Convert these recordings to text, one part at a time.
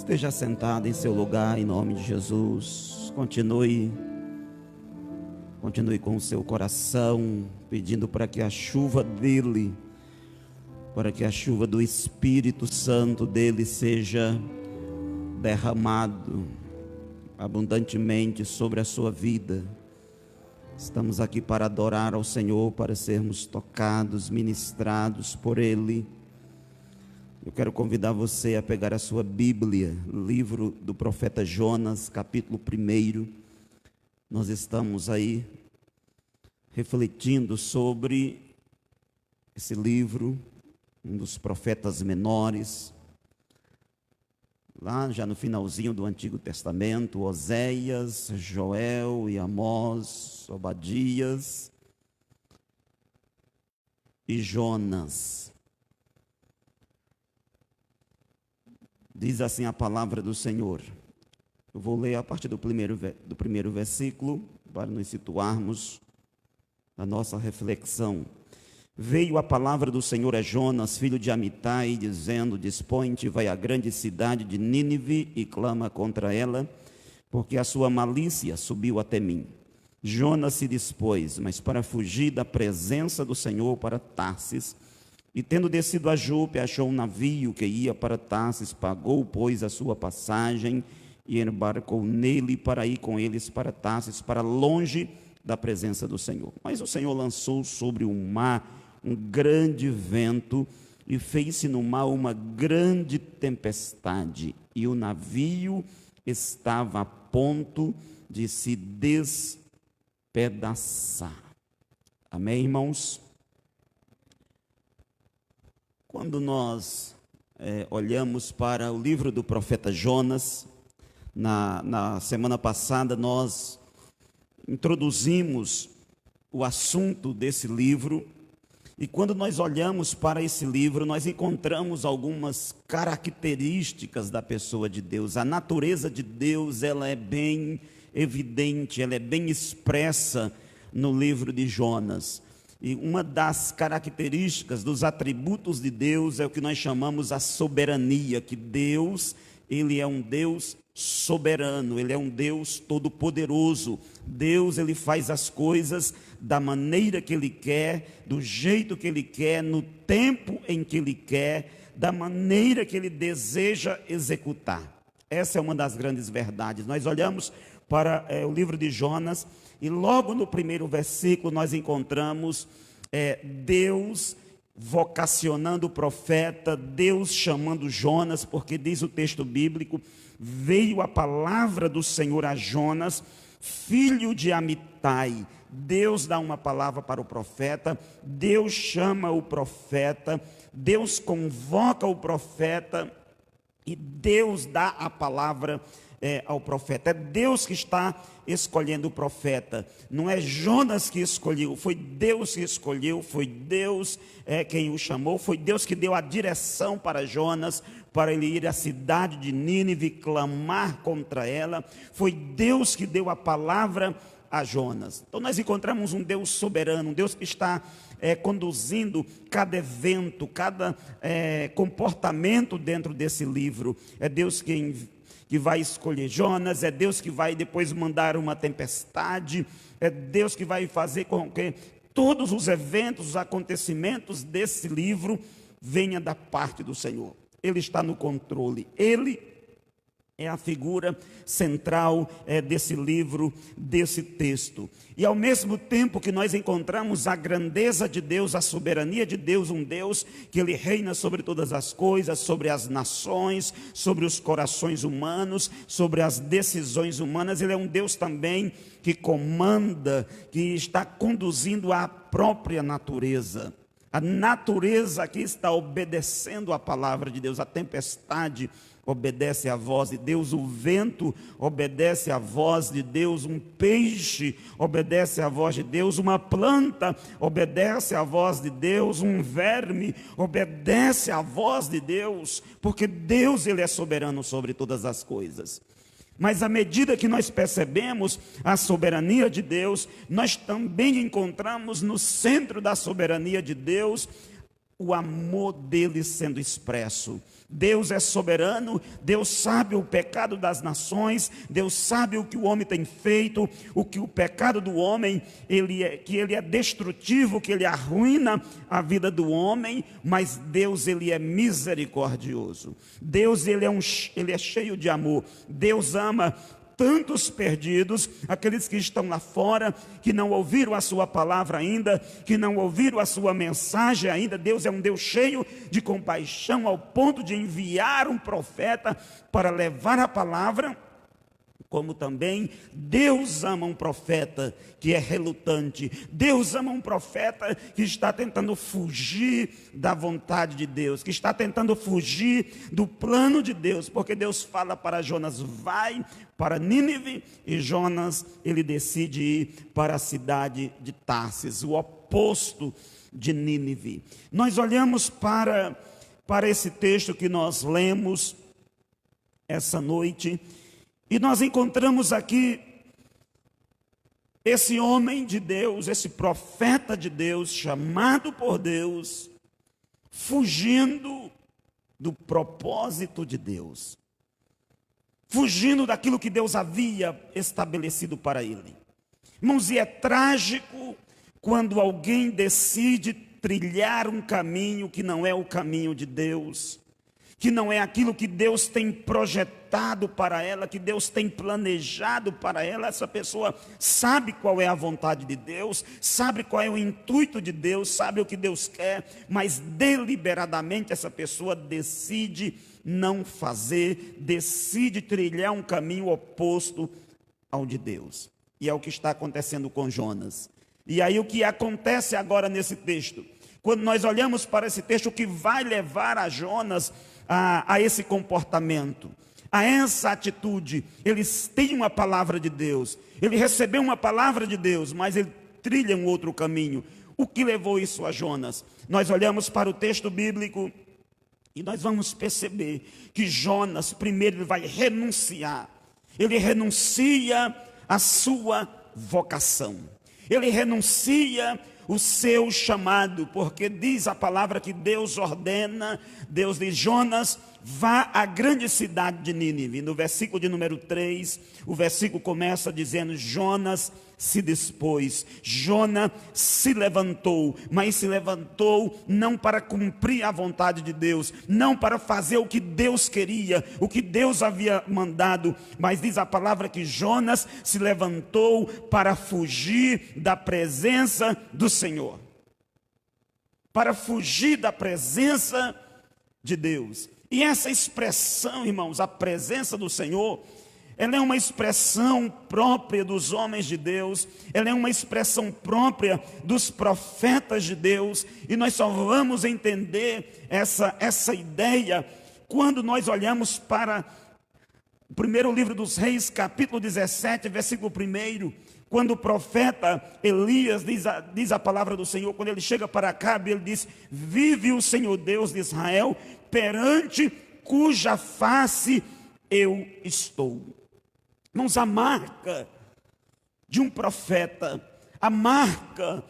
Esteja sentado em seu lugar em nome de Jesus. Continue com o seu coração pedindo para que a chuva dele, para que a chuva do Espírito Santo dele seja derramado abundantemente sobre a sua vida. Estamos aqui para adorar ao Senhor, para sermos tocados, ministrados por Ele. Eu quero convidar você a pegar a sua Bíblia, livro do profeta Jonas, capítulo 1. Nós estamos aí refletindo sobre esse livro, um dos profetas menores, lá já no finalzinho do Antigo Testamento, Oséias, Joel e Amós, Obadias e Jonas. Diz assim a palavra do Senhor. Eu vou ler a partir do primeiro versículo, para nos situarmos na nossa reflexão. Veio a palavra do Senhor a Jonas, filho de Amitai, dizendo: Dispõe-te, vai à grande cidade de Nínive e clama contra ela, porque a sua malícia subiu até mim. Jonas se dispôs, mas para fugir da presença do Senhor para Tarsis, e tendo descido a Jope, achou um navio que ia para Tarsis, pagou, pois, a sua passagem e embarcou nele para ir com eles para Tarsis, para longe da presença do Senhor. Mas o Senhor lançou sobre o mar um grande vento e fez-se no mar uma grande tempestade, e o navio estava a ponto de se despedaçar. Amém, irmãos? Quando nós olhamos para o livro do profeta Jonas, na semana passada nós introduzimos o assunto desse livro, e quando nós olhamos para esse livro, nós encontramos algumas características da pessoa de Deus. A natureza de Deus, ela é bem evidente, ela é bem expressa no livro de Jonas. E uma das características, dos atributos de Deus, é o que nós chamamos a soberania, que Deus, Ele é um Deus soberano, Ele é um Deus todo-poderoso. Deus, Ele faz as coisas da maneira que Ele quer, do jeito que Ele quer, no tempo em que Ele quer, da maneira que Ele deseja executar. Essa é uma das grandes verdades. Nós olhamos para o livro de Jonas, e logo no primeiro versículo nós encontramos Deus vocacionando o profeta, Deus chamando Jonas, porque diz o texto bíblico: veio a palavra do Senhor a Jonas, filho de Amitai. Deus dá uma palavra para o profeta, Deus chama o profeta, Deus convoca o profeta, e Deus dá a palavra ao profeta. É Deus que está escolhendo o profeta, não é Jonas que escolheu, foi Deus que escolheu, foi Deus quem o chamou, foi Deus que deu a direção para Jonas, para ele ir à cidade de Nínive, clamar contra ela. Foi Deus que deu a palavra a Jonas. Então nós encontramos um Deus soberano, um Deus que está conduzindo cada evento, cada comportamento dentro desse livro. É Deus que vai escolher Jonas, é Deus que vai depois mandar uma tempestade, é Deus que vai fazer com que todos os eventos, os acontecimentos desse livro venham da parte do Senhor. Ele está no controle, Ele é a figura central desse livro, desse texto. E ao mesmo tempo que nós encontramos a grandeza de Deus, a soberania de Deus, um Deus que Ele reina sobre todas as coisas, sobre as nações, sobre os corações humanos, sobre as decisões humanas. Ele é um Deus também que comanda, que está conduzindo a própria natureza. A natureza aqui está obedecendo a palavra de Deus. A tempestade obedece à voz de Deus, o vento obedece à voz de Deus, um peixe obedece à voz de Deus, uma planta obedece à voz de Deus, um verme obedece à voz de Deus, porque Deus, Ele é soberano sobre todas as coisas. Mas à medida que nós percebemos a soberania de Deus, nós também encontramos no centro da soberania de Deus o amor dele sendo expresso. Deus é soberano, Deus sabe o pecado das nações, Deus sabe o que o homem tem feito, o que o pecado do homem, que ele é destrutivo, que ele arruína a vida do homem, mas Deus, ele é misericordioso. Deus, ele é cheio de amor. Deus ama tantos perdidos, aqueles que estão lá fora, que não ouviram a sua palavra ainda, que não ouviram a sua mensagem ainda. Deus é um Deus cheio de compaixão, ao ponto de enviar um profeta para levar a palavra. Como também Deus ama um profeta que é relutante. Deus ama um profeta que está tentando fugir da vontade de Deus, que está tentando fugir do plano de Deus, porque Deus fala para Jonas: vai para Nínive, e Jonas, ele decide ir para a cidade de Tarsis, o oposto de Nínive. Nós olhamos para esse texto que nós lemos essa noite, e nós encontramos aqui esse homem de Deus, esse profeta de Deus, chamado por Deus, fugindo do propósito de Deus, fugindo daquilo que Deus havia estabelecido para ele. Irmãos, e é trágico quando alguém decide trilhar um caminho que não é o caminho de Deus, que não é aquilo que Deus tem projetado para ela, que Deus tem planejado para ela. Essa pessoa sabe qual é a vontade de Deus, sabe qual é o intuito de Deus, sabe o que Deus quer, mas deliberadamente essa pessoa decide não fazer, decide trilhar um caminho oposto ao de Deus. E é o que está acontecendo com Jonas. E aí o que acontece agora nesse texto? Quando nós olhamos para esse texto, o que vai levar a Jonas a esse comportamento, a essa atitude? Eles têm uma palavra de Deus, ele recebeu uma palavra de Deus, mas ele trilha um outro caminho. O que levou isso a Jonas? Nós olhamos para o texto bíblico e nós vamos perceber que Jonas, primeiro, ele vai renunciar. Ele renuncia a sua vocação, ele renuncia o seu chamado, porque diz a palavra que Deus ordena. Deus diz: Jonas, vá à grande cidade de Nínive. No versículo de número 3, o versículo começa dizendo: Jonas se dispôs, Jonas se levantou, mas se levantou não para cumprir a vontade de Deus, não para fazer o que Deus queria, o que Deus havia mandado, mas diz a palavra que Jonas se levantou para fugir da presença do Senhor, para fugir da presença de Deus. E essa expressão, irmãos, a presença do Senhor, ela é uma expressão própria dos homens de Deus, ela é uma expressão própria dos profetas de Deus, e nós só vamos entender essa ideia quando nós olhamos para o primeiro livro dos Reis, capítulo 17, versículo 1, quando o profeta Elias diz a palavra do Senhor, quando ele chega para Acabe, ele diz: vive o Senhor Deus de Israel, perante cuja face eu estou. Irmãos, a marca de um profeta, a marca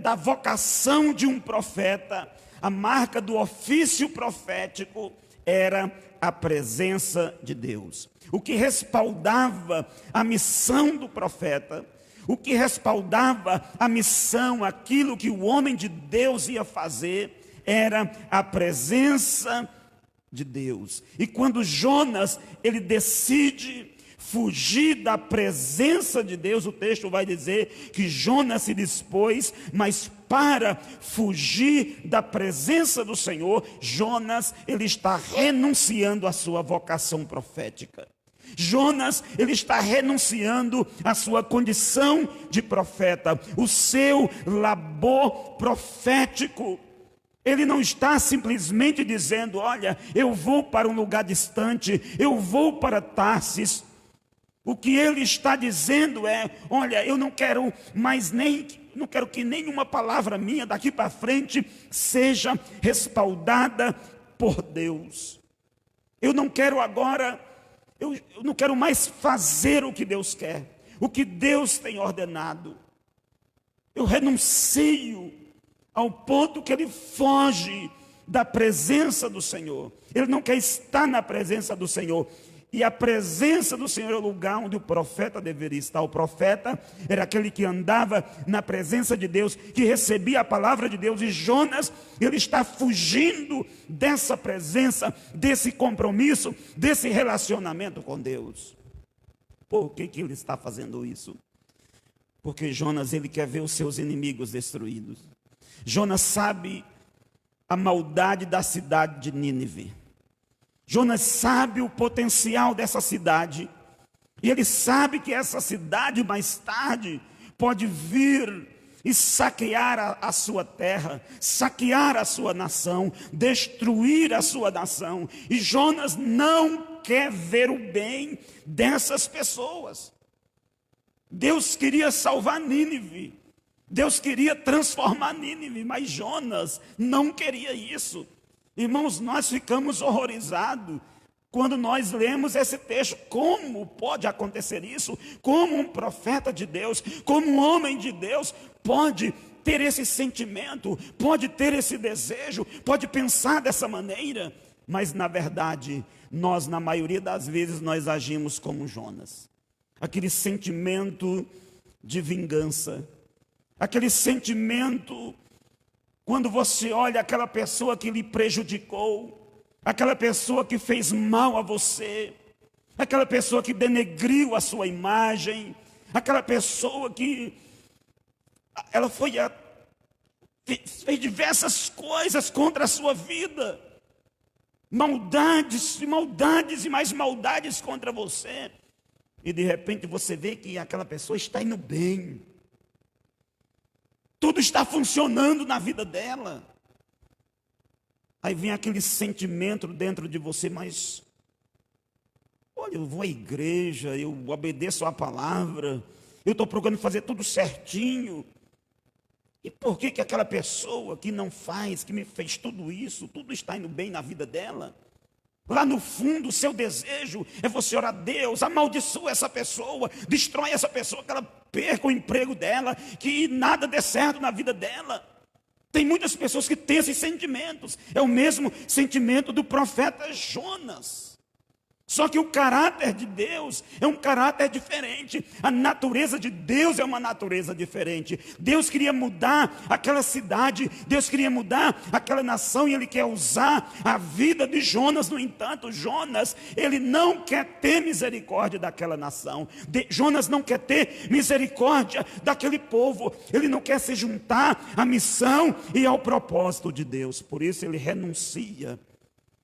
da vocação de um profeta, a marca do ofício profético era a presença de Deus. O que respaldava a missão do profeta, o que respaldava a missão, aquilo que o homem de Deus ia fazer, era a presença de Deus. E quando Jonas, ele decide fugir da presença de Deus, o texto vai dizer que Jonas se dispôs, mas para fugir da presença do Senhor, Jonas, ele está renunciando à sua vocação profética. Jonas, ele está renunciando à sua condição de profeta, o seu labor profético. Ele não está simplesmente dizendo: olha, eu vou para um lugar distante, eu vou para Tarsis. O que ele está dizendo é: olha, eu não quero que nenhuma palavra minha daqui para frente seja respaldada por Deus. Eu não quero agora, eu não quero mais fazer o que Deus quer, o que Deus tem ordenado. Eu renuncio ao ponto que ele foge da presença do Senhor. Ele não quer estar na presença do Senhor. E a presença do Senhor é o lugar onde o profeta deveria estar. O profeta era aquele que andava na presença de Deus, que recebia a palavra de Deus. E Jonas, ele está fugindo dessa presença, desse compromisso, desse relacionamento com Deus. Por que ele está fazendo isso? Porque Jonas, ele quer ver os seus inimigos destruídos. Jonas sabe a maldade da cidade de Nínive. Jonas sabe o potencial dessa cidade. E ele sabe que essa cidade mais tarde pode vir e saquear a sua terra, saquear a sua nação, destruir a sua nação. E Jonas não quer ver o bem dessas pessoas. Deus queria salvar Nínive. Deus queria transformar Nínive, mas Jonas não queria isso. Irmãos, nós ficamos horrorizados quando nós lemos esse texto. Como pode acontecer isso? Como um profeta de Deus, como um homem de Deus pode ter esse sentimento, pode ter esse desejo, pode pensar dessa maneira? Mas na verdade, nós na maioria das vezes nós agimos como Jonas. Aquele sentimento de vingança, aquele sentimento quando você olha aquela pessoa que lhe prejudicou, aquela pessoa que fez mal a você, aquela pessoa que denegriu a sua imagem, aquela pessoa que ela fez diversas coisas contra a sua vida, maldades e mais maldades contra você, e de repente você vê que aquela pessoa está indo bem, tudo está funcionando na vida dela. Aí vem aquele sentimento dentro de você, mas olha, eu vou à igreja, eu obedeço a palavra, eu estou procurando fazer tudo certinho. E por que aquela pessoa que não faz, que me fez tudo isso, tudo está indo bem na vida dela? Lá no fundo, o seu desejo é você orar a Deus, amaldiçoa essa pessoa, destrói essa pessoa, que ela perca o emprego dela, que nada dê certo na vida dela. Tem muitas pessoas que têm esses sentimentos. É o mesmo sentimento do profeta Jonas. Só que o caráter de Deus é um caráter diferente. A natureza de Deus é uma natureza diferente. Deus queria mudar aquela cidade, Deus queria mudar aquela nação, e Ele quer usar a vida de Jonas. No entanto, Jonas, ele não quer ter misericórdia daquela nação. Jonas não quer ter misericórdia daquele povo. Ele não quer se juntar à missão e ao propósito de Deus. Por isso ele renuncia.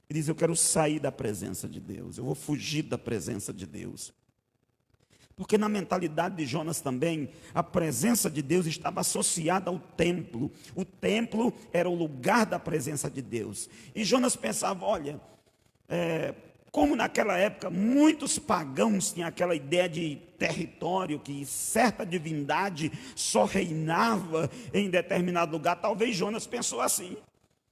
Ele diz: eu quero sair da presença de Deus, eu vou fugir da presença de Deus. Porque na mentalidade de Jonas também, a presença de Deus estava associada ao templo. O templo era o lugar da presença de Deus. E Jonas pensava: olha, como naquela época muitos pagãos tinham aquela ideia de território, que certa divindade só reinava em determinado lugar, talvez Jonas pensou assim.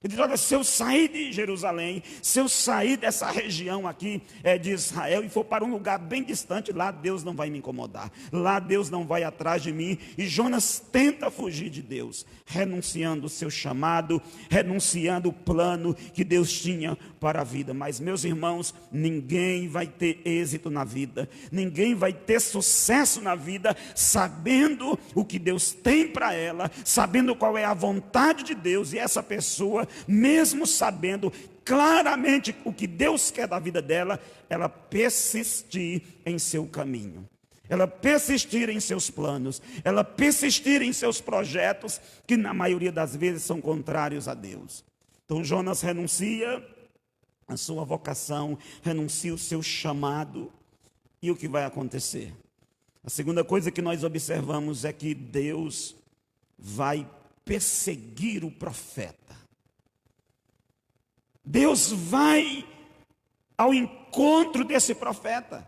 Ele diz: olha, se eu sair de Jerusalém, se eu sair dessa região aqui de Israel e for para um lugar bem distante, lá Deus não vai me incomodar, lá Deus não vai atrás de mim. E Jonas tenta fugir de Deus, renunciando o seu chamado, renunciando o plano que Deus tinha para a vida. Mas, meus irmãos, ninguém vai ter êxito na vida, ninguém vai ter sucesso na vida sabendo o que Deus tem para ela, sabendo qual é a vontade de Deus. E essa pessoa, mesmo sabendo claramente o que Deus quer da vida dela, ela persistir em seu caminho, ela persistir em seus planos, ela persistir em seus projetos, que na maioria das vezes são contrários a Deus. Então Jonas renuncia a sua vocação, renuncia o seu chamado. E o que vai acontecer? A segunda coisa que nós observamos é que Deus vai perseguir o profeta. Deus vai ao encontro desse profeta.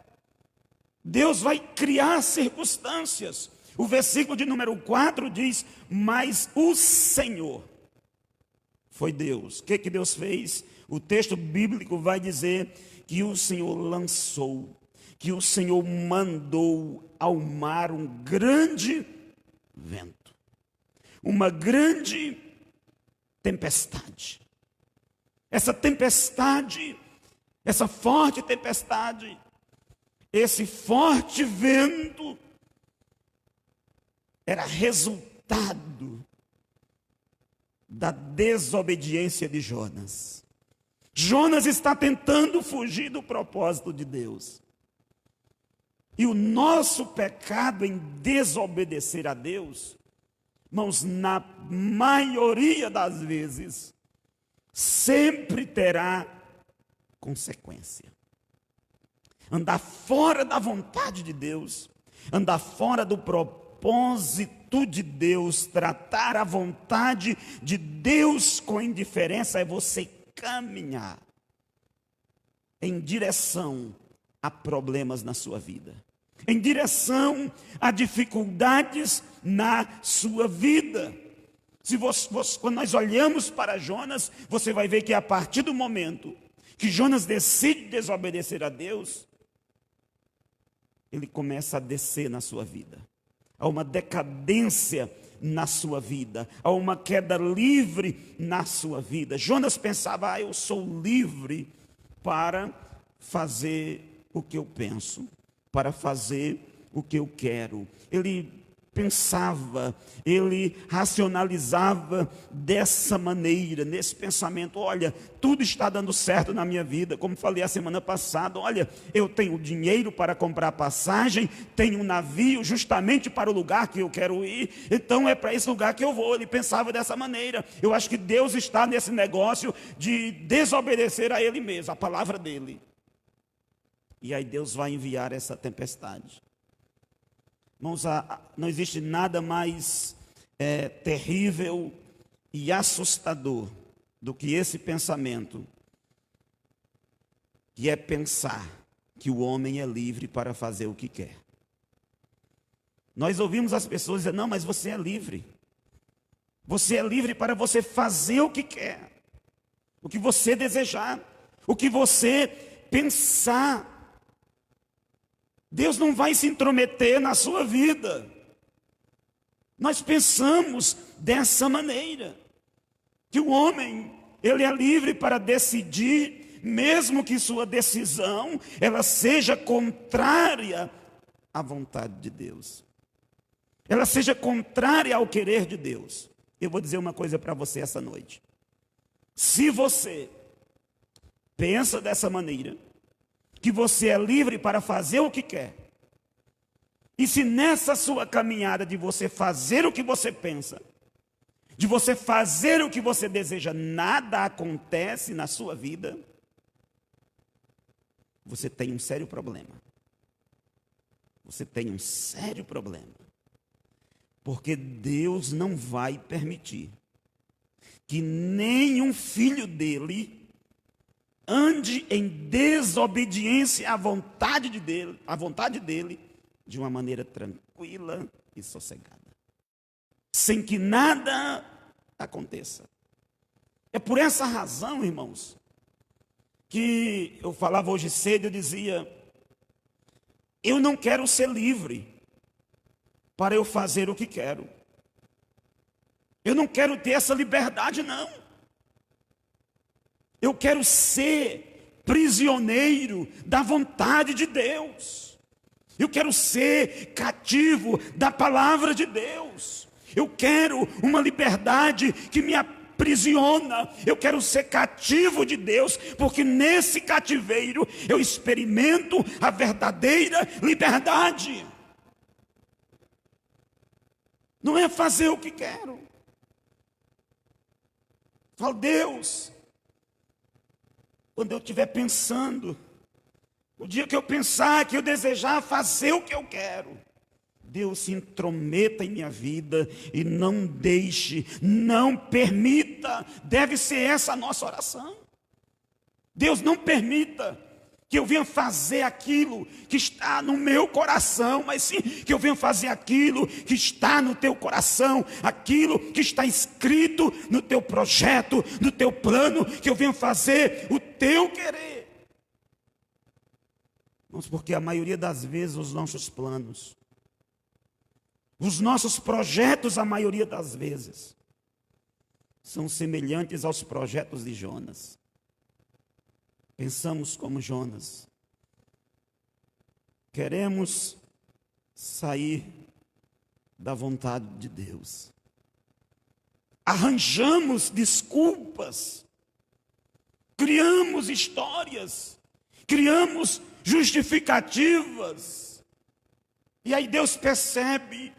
Deus vai criar circunstâncias. O versículo de número 4 diz: mas o Senhor, foi Deus. O que Deus fez? O texto bíblico vai dizer que o Senhor lançou, que o Senhor mandou ao mar um grande vento, uma grande tempestade. Essa tempestade, essa forte tempestade, esse forte vento, era resultado da desobediência de Jonas. Jonas está tentando fugir do propósito de Deus. E o nosso pecado em desobedecer a Deus, irmãos, na maioria das vezes, sempre terá consequência. Andar fora da vontade de Deus, andar fora do propósito de Deus, tratar a vontade de Deus com indiferença, é você caminhar em direção a problemas na sua vida, em direção a dificuldades na sua vida. Quando nós olhamos para Jonas, você vai ver que a partir do momento que Jonas decide desobedecer a Deus, ele começa a descer na sua vida. Há uma decadência na sua vida, há uma queda livre na sua vida. Jonas pensava, eu sou livre para fazer o que eu penso, para fazer o que eu quero. Ele pensava, ele racionalizava dessa maneira, nesse pensamento, olha, tudo está dando certo na minha vida, como falei a semana passada, olha, eu tenho dinheiro para comprar passagem, tenho um navio justamente para o lugar que eu quero ir, então é para esse lugar que eu vou. Ele pensava dessa maneira. Eu acho que Deus está nesse negócio de desobedecer a Ele mesmo, a palavra dEle. E aí Deus vai enviar essa tempestade. Irmãos, não existe nada mais terrível e assustador do que esse pensamento, que é pensar que o homem é livre para fazer o que quer. Nós ouvimos as pessoas dizer, não, mas você é livre. Você é livre para você fazer o que quer, o que você desejar, o que você pensar. Deus não vai se intrometer na sua vida. Nós pensamos dessa maneira, que o homem, ele é livre para decidir, mesmo que sua decisão, ela seja contrária à vontade de Deus. Ela seja contrária ao querer de Deus. Eu vou dizer uma coisa para você essa noite. Se você pensa dessa maneira, que você é livre para fazer o que quer, e se nessa sua caminhada de você fazer o que você pensa, de você fazer o que você deseja, nada acontece na sua vida, você tem um sério problema. Você tem um sério problema. Porque Deus não vai permitir que nenhum filho dele ande em desobediência à vontade dele, de uma maneira tranquila e sossegada, sem que nada aconteça. É por essa razão, irmãos, que eu falava hoje cedo, eu dizia, eu não quero ser livre para eu fazer o que quero. Eu não quero ter essa liberdade, não. Eu quero ser prisioneiro da vontade de Deus. Eu quero ser cativo da palavra de Deus. Eu quero uma liberdade que me aprisiona. Eu quero ser cativo de Deus, porque nesse cativeiro eu experimento a verdadeira liberdade. Não é fazer o que quero. Falo, Deus, quando eu estiver pensando, o dia que eu pensar, que eu desejar fazer o que eu quero, Deus se intrometa em minha vida e não deixe, não permita. Deve ser essa a nossa oração. Deus, não permita que eu venha fazer aquilo que está no meu coração, mas sim que eu venha fazer aquilo que está no teu coração, aquilo que está escrito no teu projeto, no teu plano, que eu venha fazer o teu querer. Mas porque a maioria das vezes os nossos planos, os nossos projetos, a maioria das vezes, são semelhantes aos projetos de Jonas. Pensamos como Jonas. Queremos sair da vontade de Deus. Arranjamos desculpas, criamos histórias, criamos justificativas. E aí Deus percebe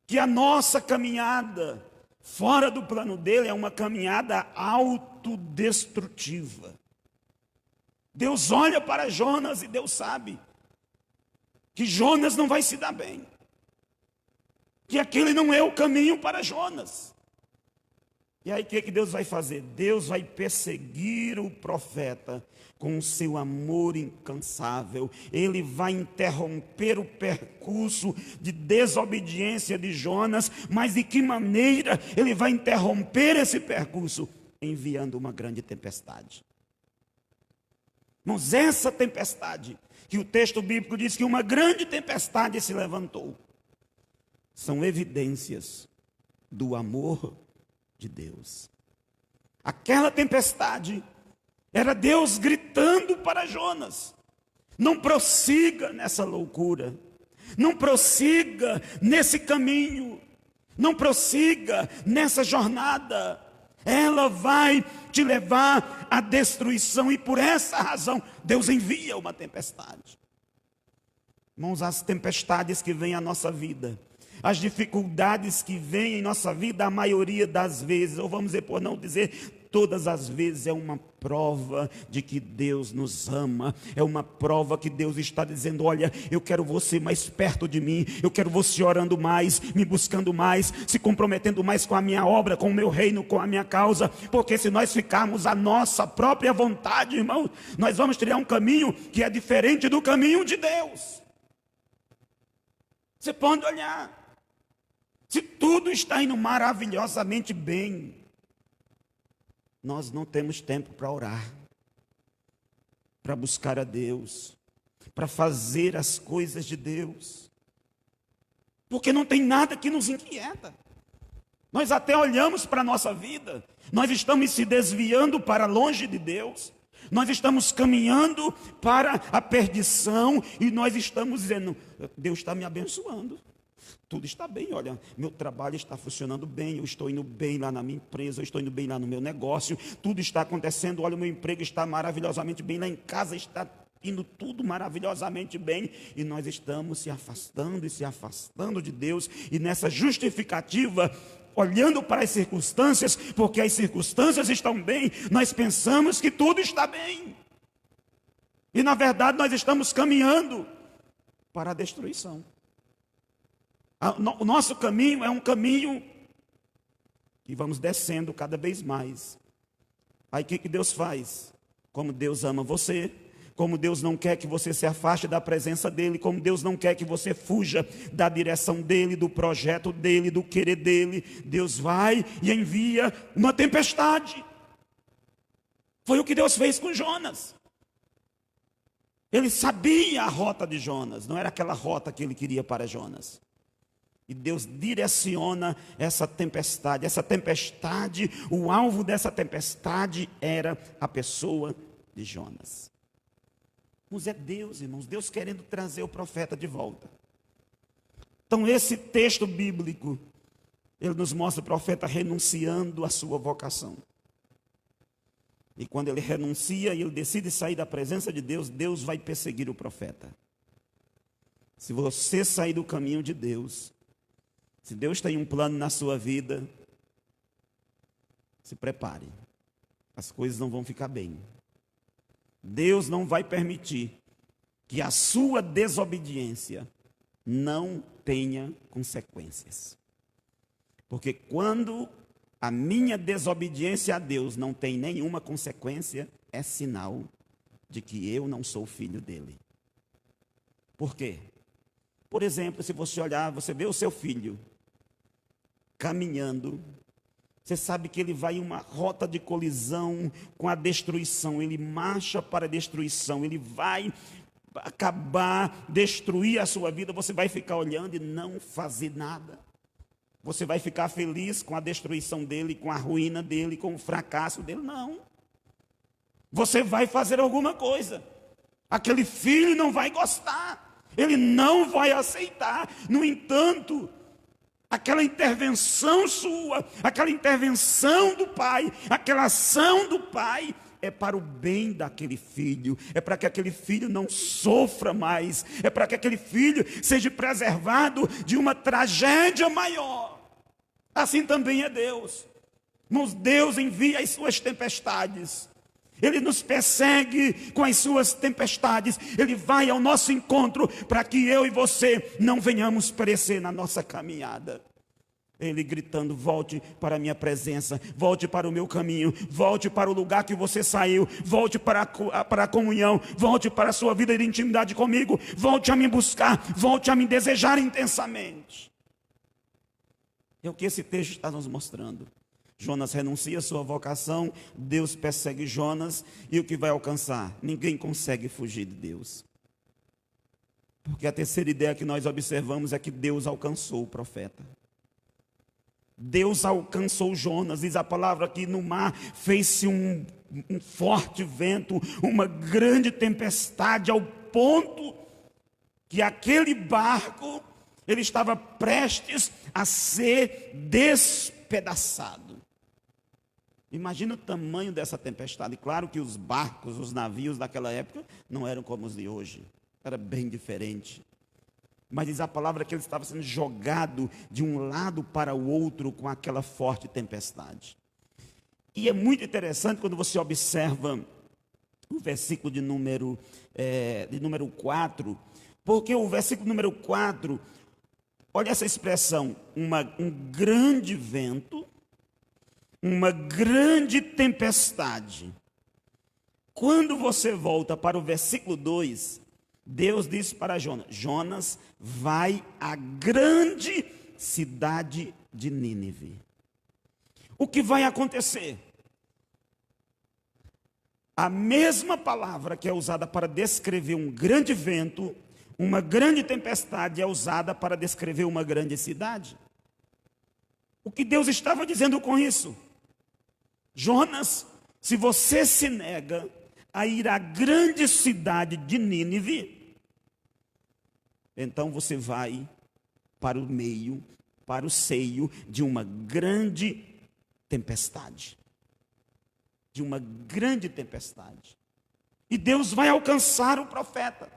que a nossa caminhada fora do plano dele é uma caminhada autodestrutiva. Deus olha para Jonas e Deus sabe que Jonas não vai se dar bem, que aquele não é o caminho para Jonas. E aí o que Deus vai fazer? Deus vai perseguir o profeta com o seu amor incansável. Ele vai interromper o percurso de desobediência de Jonas. Mas de que maneira ele vai interromper esse percurso? Enviando uma grande tempestade. Irmãos, essa tempestade, que o texto bíblico diz que uma grande tempestade se levantou, são evidências do amor de Deus. Aquela tempestade era Deus gritando para Jonas: não prossiga nessa loucura, não prossiga nesse caminho, não prossiga nessa jornada, ela vai te levar à destruição. E por essa razão Deus envia uma tempestade. Irmãos, as tempestades que vêm à nossa vida, as dificuldades que vêm em nossa vida, a maioria das vezes, ou vamos dizer, por não dizer todas as vezes, é uma prova de que Deus nos ama. É uma prova que Deus está dizendo: olha, eu quero você mais perto de mim, eu quero você orando mais, me buscando mais, se comprometendo mais com a minha obra, com o meu reino, com a minha causa. Porque se nós ficarmos à nossa própria vontade, irmão, nós vamos trilhar um caminho que é diferente do caminho de Deus. Você pode olhar, se tudo está indo maravilhosamente bem, nós não temos tempo para orar, para buscar a Deus, para fazer as coisas de Deus, porque não tem nada que nos inquieta. Nós até olhamos para a nossa vida, nós estamos se desviando para longe de Deus, nós estamos caminhando para a perdição e nós estamos dizendo: Deus está me abençoando. Tudo está bem, olha, meu trabalho está funcionando bem, eu estou indo bem lá na minha empresa, eu estou indo bem lá no meu negócio, tudo está acontecendo, olha, o meu emprego está maravilhosamente bem, lá em casa está indo tudo maravilhosamente bem, e nós estamos se afastando de Deus, e nessa justificativa, olhando para as circunstâncias, porque as circunstâncias estão bem, nós pensamos que tudo está bem, e na verdade nós estamos caminhando para a destruição. O nosso caminho é um caminho que vamos descendo cada vez mais. Aí o que Deus faz? Como Deus ama você, como Deus não quer que você se afaste da presença dEle, como Deus não quer que você fuja da direção dEle, do projeto dEle, do querer dEle, Deus vai e envia uma tempestade. Foi o que Deus fez com Jonas. Ele sabia a rota de Jonas, não era aquela rota que ele queria para Jonas. E Deus direciona essa tempestade. Essa tempestade, o alvo dessa tempestade era a pessoa de Jonas. Mas é Deus, irmãos, Deus querendo trazer o profeta de volta. Então esse texto bíblico, ele nos mostra o profeta renunciando à sua vocação. E quando ele renuncia e ele decide sair da presença de Deus, Deus vai perseguir o profeta. Se você sair do caminho de Deus, se Deus tem um plano na sua vida, se prepare, as coisas não vão ficar bem. Deus não vai permitir que a sua desobediência não tenha consequências. Porque quando a minha desobediência a Deus não tem nenhuma consequência, é sinal de que eu não sou filho dele. Por quê? Por exemplo, se você olhar, você vê o seu filho caminhando, você sabe que ele vai em uma rota de colisão com a destruição, ele marcha para a destruição, ele vai acabar, destruir a sua vida, você vai ficar olhando e não fazer nada. Você vai ficar feliz com a destruição dele, com a ruína dele, com o fracasso dele? Não. Você vai fazer alguma coisa. Aquele filho não vai gostar. Ele não vai aceitar. No entanto, aquela intervenção sua, aquela intervenção do pai, aquela ação do pai, é para o bem daquele filho, é para que aquele filho não sofra mais, é para que aquele filho seja preservado de uma tragédia maior. Assim também é Deus. Irmãos, Deus envia as suas tempestades, Ele nos persegue com as suas tempestades, Ele vai ao nosso encontro para que eu e você não venhamos perecer na nossa caminhada. Ele gritando: volte para a minha presença, volte para o meu caminho, volte para o lugar que você saiu, volte para a comunhão, volte para a sua vida de intimidade comigo, volte a me buscar, volte a me desejar intensamente. É o que esse texto está nos mostrando. Jonas renuncia à sua vocação, Deus persegue Jonas, e o que vai alcançar? Ninguém consegue fugir de Deus. Porque a terceira ideia que nós observamos é que Deus alcançou o profeta. Deus alcançou Jonas, diz a palavra que no mar fez-se um forte vento, uma grande tempestade, ao ponto que aquele barco, ele estava prestes a ser despedaçado. Imagina o tamanho dessa tempestade. Claro que os barcos, os navios daquela época não eram como os de hoje, era bem diferente. Mas diz a palavra que ele estava sendo jogado de um lado para o outro com aquela forte tempestade. E é muito interessante quando você observa o versículo de número 4, porque o versículo número 4, olha essa expressão, um grande vento, uma grande tempestade. Quando você volta para o versículo 2, Deus disse para Jonas: Jonas, vai à grande cidade de Nínive. O que vai acontecer? A mesma palavra que é usada para descrever um grande vento, uma grande tempestade, é usada para descrever uma grande cidade. O que Deus estava dizendo com isso? Jonas, se você se nega a ir à grande cidade de Nínive, então você vai para o meio, para o seio de uma grande tempestade. De uma grande tempestade. E Deus vai alcançar o profeta.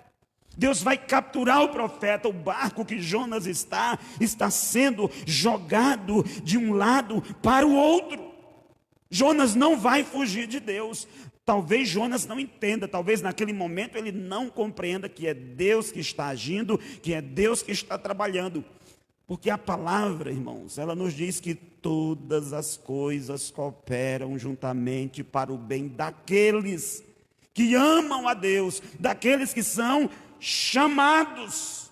Deus vai capturar o profeta. O barco que Jonas está sendo jogado de um lado para o outro. Jonas não vai fugir de Deus. Talvez Jonas não entenda, talvez naquele momento ele não compreenda que é Deus que está agindo, que é Deus que está trabalhando. Porque a palavra, irmãos, ela nos diz que todas as coisas cooperam juntamente para o bem daqueles que amam a Deus, daqueles que são chamados.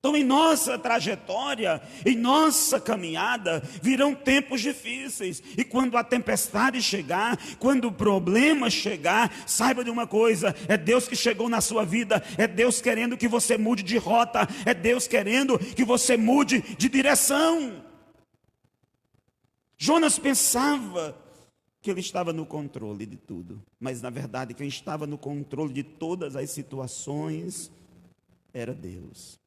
Então, em nossa trajetória, em nossa caminhada, virão tempos difíceis. E quando a tempestade chegar, quando o problema chegar, saiba de uma coisa: é Deus que chegou na sua vida, é Deus querendo que você mude de rota, é Deus querendo que você mude de direção. Jonas pensava que ele estava no controle de tudo, mas na verdade quem estava no controle de todas as situações era Deus.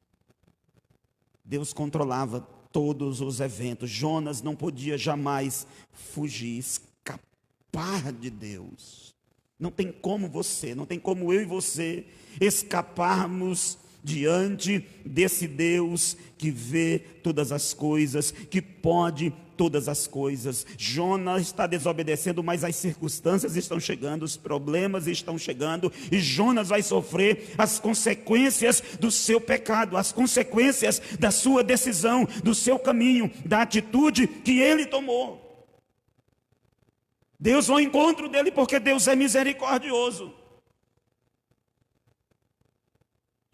Deus controlava todos os eventos. Jonas não podia jamais fugir, escapar de Deus. Não tem como não tem como eu e você escaparmos diante desse Deus que vê todas as coisas, que pode todas as coisas. Jonas está desobedecendo, mas as circunstâncias estão chegando, os problemas estão chegando, e Jonas vai sofrer as consequências do seu pecado, as consequências da sua decisão, do seu caminho, da atitude que ele tomou. Deus vai ao encontro dele, porque Deus é misericordioso.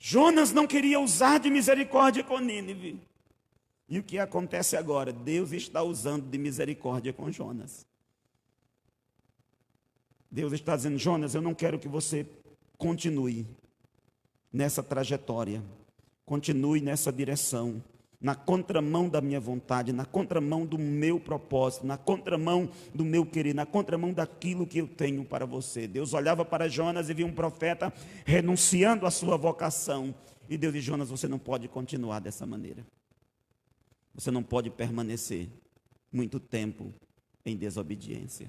Jonas não queria usar de misericórdia com Nínive. E o que acontece agora? Deus está usando de misericórdia com Jonas. Deus está dizendo: Jonas, eu não quero que você continue nessa trajetória, continue nessa direção. na contramão da minha vontade, na contramão do meu propósito, na contramão do meu querer, na contramão daquilo que eu tenho para você. Deus olhava para Jonas e via um profeta renunciando à sua vocação. E Deus disse: Jonas, você não pode continuar dessa maneira. Você não pode permanecer muito tempo em desobediência.